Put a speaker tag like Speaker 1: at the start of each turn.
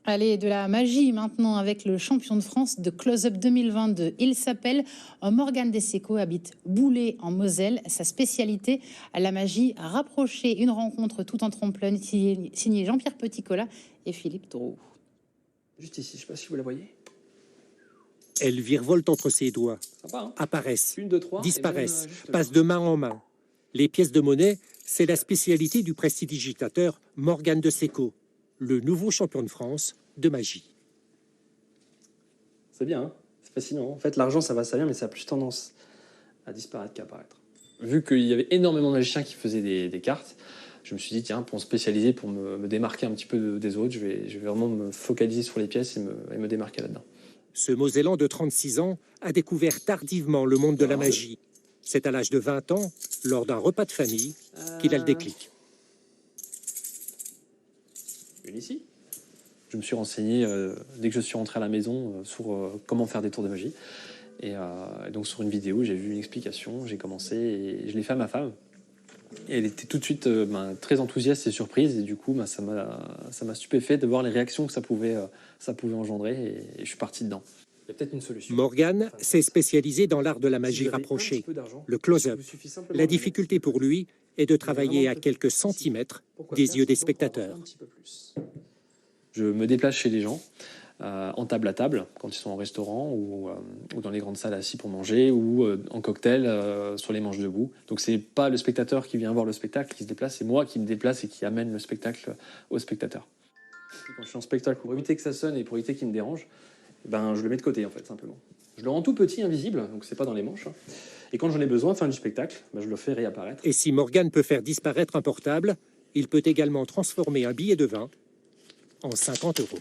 Speaker 1: Allez, de la magie maintenant avec le champion de France de Close-Up 2022. Il s'appelle Morgane Desséco, habite Boulay en Moselle. Sa spécialité, la magie rapprochée. Une rencontre tout en trompe-l'œil signée Jean-Pierre Petit-Colas et Philippe Drouot.
Speaker 2: Juste ici, je ne sais pas si vous la voyez.
Speaker 3: Elles virevoltent entre ses doigts,
Speaker 2: Sympa, hein.
Speaker 3: apparaissent,
Speaker 2: 1, 2, 3,
Speaker 3: disparaissent,
Speaker 2: même,
Speaker 3: passent de main en main. Les pièces de monnaie, c'est la spécialité du prestidigitateur Morgane Desséco, le nouveau champion de France de magie.
Speaker 2: C'est bien, hein, c'est fascinant. En fait, l'argent, ça vient, mais ça a plus tendance à disparaître qu'à apparaître. Vu qu'il y avait énormément de magiciens qui faisaient des cartes, je me suis dit, tiens, pour me spécialiser, pour me démarquer un petit peu des autres, je vais vraiment me focaliser sur les pièces et me démarquer là-dedans.
Speaker 3: Ce Mosellan de 36 ans a découvert tardivement le monde de la magie. C'est à l'âge de 20 ans, lors d'un repas de famille, qu'il a le déclic.
Speaker 2: Une ici. Je me suis renseigné dès que je suis rentré à la maison sur comment faire des tours de magie. Et donc sur une vidéo, j'ai vu une explication, j'ai commencé et je l'ai fait à ma femme. Et elle était tout de suite très enthousiaste et surprise. Et du coup, ça m'a stupéfait de voir les réactions que ça pouvait engendrer. Et je suis parti dedans. Il y a peut-être une solution.
Speaker 3: Morgane s'est spécialisé dans l'art de la magie rapprochée, le close-up. La difficulté pour lui est de travailler à quelques centimètres des yeux des spectateurs.
Speaker 2: Je me déplace chez les gens, en table à table, quand ils sont en restaurant ou dans les grandes salles assis pour manger, ou en cocktail sur les manches debout. Donc c'est pas le spectateur qui vient voir le spectacle qui se déplace, c'est moi qui me déplace et qui amène le spectacle au spectateur. Quand je suis en spectacle, pour éviter que ça sonne et pour éviter qu'il me dérange, je le mets de côté en fait, simplement. Je le rends tout petit, invisible, donc c'est pas dans les manches. Hein. Et quand j'en ai besoin, fin du spectacle, je le fais réapparaître.
Speaker 3: Et si Morgane peut faire disparaître un portable, il peut également transformer un billet de 20 en 50 €.